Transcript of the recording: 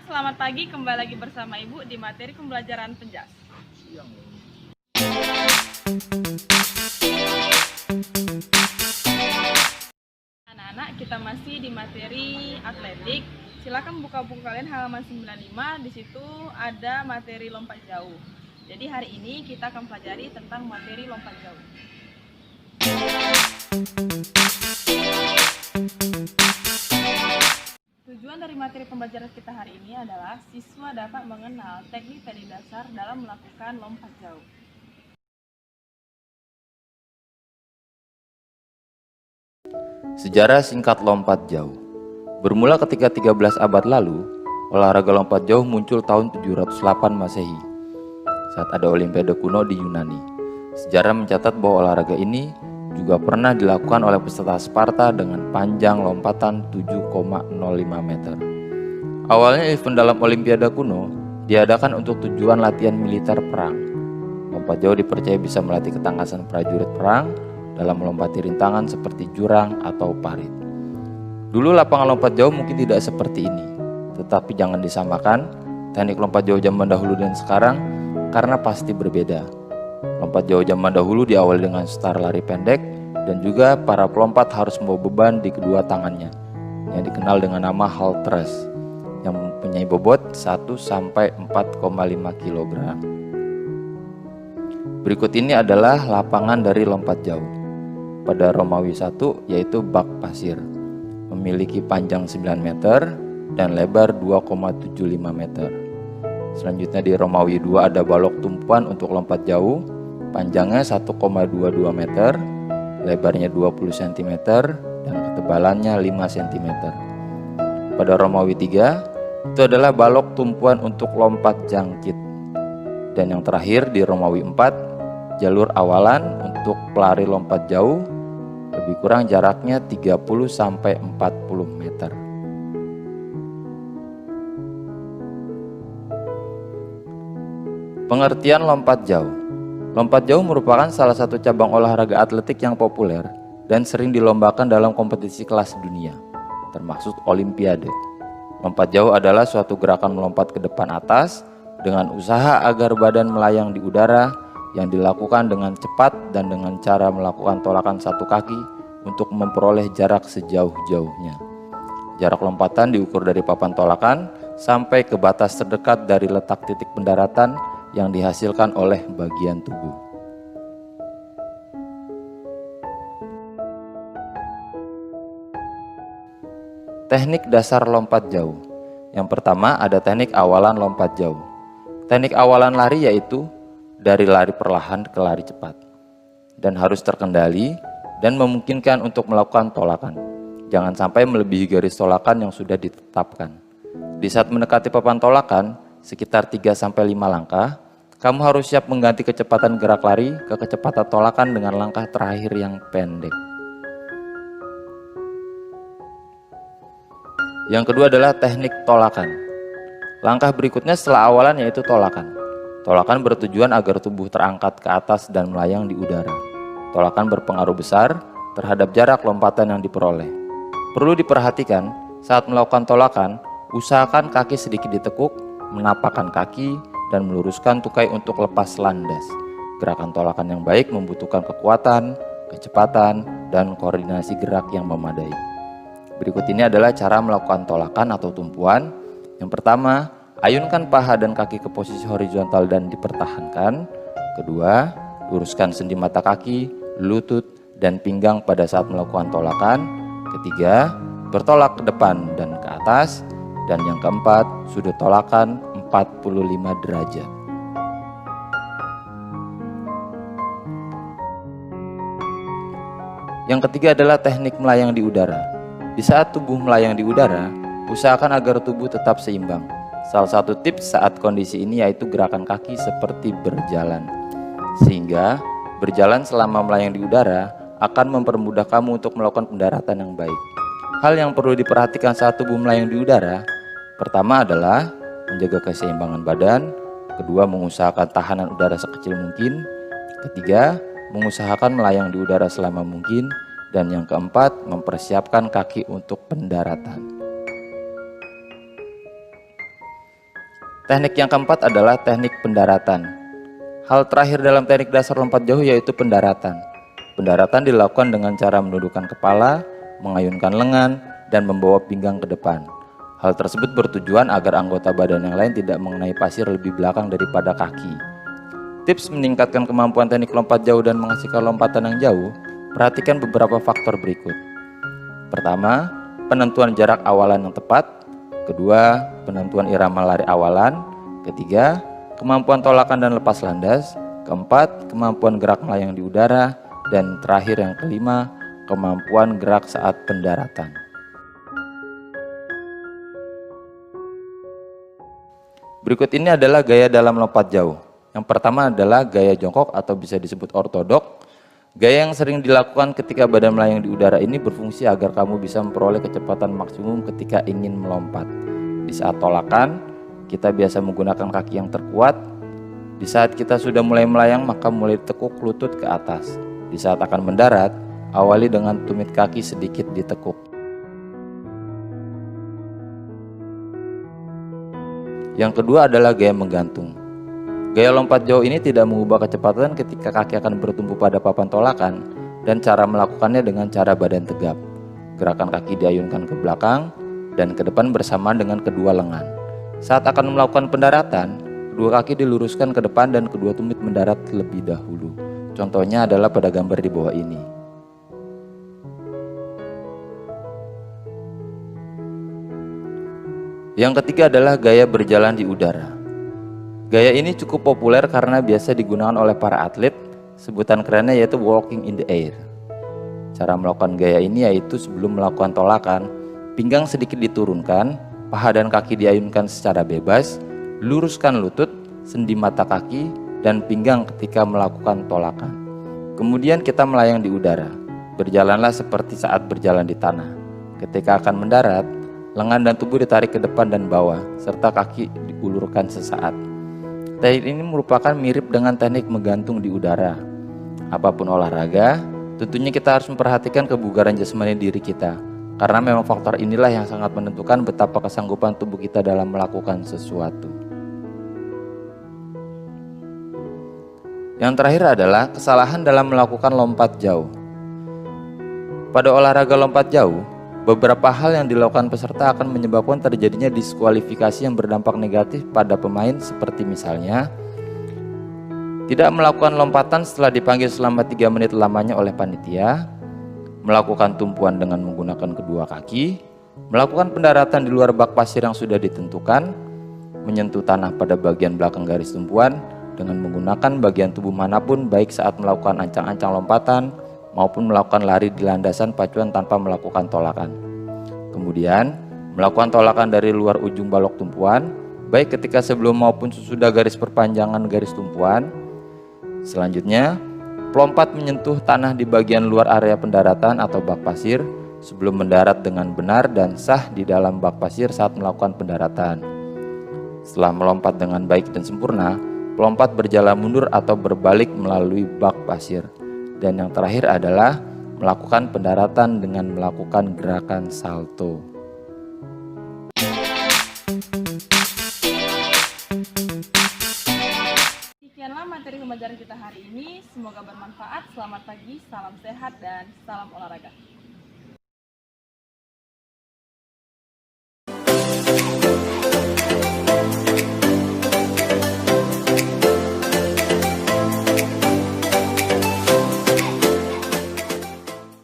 Selamat pagi, kembali lagi bersama Ibu di materi pembelajaran penjas. Anak-anak, kita masih di materi atletik. Silakan buka buku kalian halaman 95, di situ ada materi lompat jauh. Jadi hari ini kita akan pelajari tentang materi lompat jauh. Tujuan dari materi pembelajaran kita hari ini adalah siswa dapat mengenal teknik-teknik dasar dalam melakukan lompat jauh. Sejarah singkat lompat jauh. Bermula ketika 13 abad lalu, olahraga lompat jauh muncul tahun 708 Masehi saat ada Olimpiade kuno di Yunani. Sejarah mencatat bahwa olahraga ini juga pernah dilakukan oleh peserta Sparta dengan panjang lompatan 7,05 meter. Awalnya event dalam Olimpiade kuno diadakan untuk tujuan latihan militer perang. Lompat jauh dipercaya bisa melatih ketangkasan prajurit perang dalam melompati rintangan seperti jurang atau parit. Dulu lapangan lompat jauh mungkin tidak seperti ini, tetapi jangan disamakan teknik lompat jauh zaman dahulu dan sekarang karena pasti berbeda. Lompat jauh zaman dahulu diawali dengan start lari pendek dan juga para pelompat harus membawa beban di kedua tangannya yang dikenal dengan nama halter race yang mempunyai bobot 1 sampai 4,5 kg. Berikut ini adalah lapangan dari lompat jauh. Pada Romawi 1 yaitu bak pasir, memiliki panjang 9 meter dan lebar 2,75 meter. Selanjutnya di Romawi 2 ada balok tumpuan untuk lompat jauh, panjangnya 1,22 meter, lebarnya 20 cm dan ketebalannya 5 cm. Pada Romawi 3 itu adalah balok tumpuan untuk lompat jangkit. Dan yang terakhir di Romawi 4, jalur awalan untuk pelari lompat jauh, lebih kurang jaraknya 30 sampai 40 meter. Pengertian lompat jauh. Lompat jauh merupakan salah satu cabang olahraga atletik yang populer dan sering dilombakan dalam kompetisi kelas dunia, termasuk Olimpiade. Lompat jauh adalah suatu gerakan melompat ke depan atas dengan usaha agar badan melayang di udara yang dilakukan dengan cepat dan dengan cara melakukan tolakan satu kaki untuk memperoleh jarak sejauh-jauhnya. Jarak lompatan diukur dari papan tolakan sampai ke batas terdekat dari letak titik pendaratan yang dihasilkan oleh bagian tubuh. Teknik dasar lompat jauh. Yang pertama ada teknik awalan lompat jauh. Teknik awalan lari yaitu dari lari perlahan ke lari cepat dan harus terkendali dan memungkinkan untuk melakukan tolakan. Jangan sampai melebihi garis tolakan yang sudah ditetapkan. Di saat mendekati papan tolakan, sekitar 3-5 langkah, kamu harus siap mengganti kecepatan gerak lari ke kecepatan tolakan dengan langkah terakhir yang pendek. Yang kedua adalah teknik tolakan. Langkah berikutnya setelah awalan yaitu tolakan. Tolakan bertujuan agar tubuh terangkat ke atas dan melayang di udara. Tolakan berpengaruh besar terhadap jarak lompatan yang diperoleh. Perlu diperhatikan saat melakukan tolakan, usahakan kaki sedikit ditekuk, menapakkan kaki, dan meluruskan tukai untuk lepas landas. Gerakan tolakan yang baik membutuhkan kekuatan, kecepatan, dan koordinasi gerak yang memadai. Berikut ini adalah cara melakukan tolakan atau tumpuan. Yang pertama, ayunkan paha dan kaki ke posisi horizontal dan dipertahankan. Kedua, luruskan sendi mata kaki, lutut, dan pinggang pada saat melakukan tolakan. Ketiga, bertolak ke depan dan ke atas. Dan yang keempat, sudut tolakan 45 derajat. Yang ketiga adalah teknik melayang di udara. Di saat tubuh melayang di udara, usahakan agar tubuh tetap seimbang. Salah satu tips saat kondisi ini yaitu gerakan kaki seperti berjalan. Sehingga berjalan selama melayang di udara akan mempermudah kamu untuk melakukan pendaratan yang baik. Hal yang perlu diperhatikan saat tubuh melayang di udara, pertama adalah menjaga keseimbangan badan, kedua mengusahakan tahanan udara sekecil mungkin, ketiga mengusahakan melayang di udara selama mungkin, Dan yang keempat, mempersiapkan kaki untuk pendaratan. Teknik yang keempat adalah teknik pendaratan. Hal terakhir dalam teknik dasar lompat jauh yaitu pendaratan. Pendaratan dilakukan dengan cara menundukkan kepala, mengayunkan lengan, dan membawa pinggang ke depan. Hal tersebut bertujuan agar anggota badan yang lain tidak mengenai pasir lebih belakang daripada kaki. Tips meningkatkan kemampuan teknik lompat jauh dan menghasilkan lompatan yang jauh, perhatikan beberapa faktor berikut. Pertama, penentuan jarak awalan yang tepat. Kedua, penentuan irama lari awalan. Ketiga, kemampuan tolakan dan lepas landas. Keempat, kemampuan gerak melayang di udara. Dan terakhir yang kelima, kemampuan gerak saat pendaratan. Berikut ini adalah gaya dalam lompat jauh. Yang pertama adalah gaya jongkok atau bisa disebut ortodok. Gaya yang sering dilakukan ketika badan melayang di udara ini berfungsi agar kamu bisa memperoleh kecepatan maksimum ketika ingin melompat. Di saat tolakan, kita biasa menggunakan kaki yang terkuat. Di saat kita sudah mulai melayang, maka mulai tekuk lutut ke atas. Di saat akan mendarat, awali dengan tumit kaki sedikit ditekuk. Yang kedua adalah gaya menggantung. Gaya lompat jauh ini tidak mengubah kecepatan ketika kaki akan bertumpu pada papan tolakan, dan cara melakukannya dengan cara badan tegap. Gerakan kaki diayunkan ke belakang dan ke depan bersamaan dengan kedua lengan. Saat akan melakukan pendaratan, kedua kaki diluruskan ke depan dan kedua tumit mendarat terlebih dahulu. Contohnya adalah pada gambar di bawah ini. Yang ketiga adalah gaya berjalan di udara. Gaya ini cukup populer karena biasa digunakan oleh para atlet, sebutan kerennya yaitu walking in the air. Cara melakukan gaya ini yaitu sebelum melakukan tolakan, pinggang sedikit diturunkan, paha dan kaki diayunkan secara bebas, luruskan lutut, sendi mata kaki, dan pinggang ketika melakukan tolakan. Kemudian kita melayang di udara, berjalanlah seperti saat berjalan di tanah. Ketika akan mendarat, lengan dan tubuh ditarik ke depan dan bawah, serta kaki diulurkan sesaat. Teknik ini merupakan mirip dengan teknik menggantung di udara. Apapun olahraga, tentunya kita harus memperhatikan kebugaran jasmani diri kita, karena memang faktor inilah yang sangat menentukan betapa kesanggupan tubuh kita dalam melakukan sesuatu. Yang terakhir adalah kesalahan dalam melakukan lompat jauh. Pada olahraga lompat jauh, beberapa hal yang dilakukan peserta akan menyebabkan terjadinya diskualifikasi yang berdampak negatif pada pemain, seperti misalnya tidak melakukan lompatan setelah dipanggil selama 3 menit lamanya oleh panitia, melakukan tumpuan dengan menggunakan kedua kaki, melakukan pendaratan di luar bak pasir yang sudah ditentukan, menyentuh tanah pada bagian belakang garis tumpuan dengan menggunakan bagian tubuh manapun baik saat melakukan ancang-ancang lompatan maupun melakukan lari di landasan pacuan tanpa melakukan tolakan. Kemudian, melakukan tolakan dari luar ujung balok tumpuan, baik ketika sebelum maupun sesudah garis perpanjangan garis tumpuan. Selanjutnya, pelompat menyentuh tanah di bagian luar area pendaratan atau bak pasir sebelum mendarat dengan benar dan sah di dalam bak pasir saat melakukan pendaratan. Setelah melompat dengan baik dan sempurna, pelompat berjalan mundur atau berbalik melalui bak pasir. Dan yang terakhir adalah melakukan pendaratan dengan melakukan gerakan salto. Sekianlah materi pembelajaran kita hari ini. Semoga bermanfaat. Selamat pagi, salam sehat, dan salam olahraga.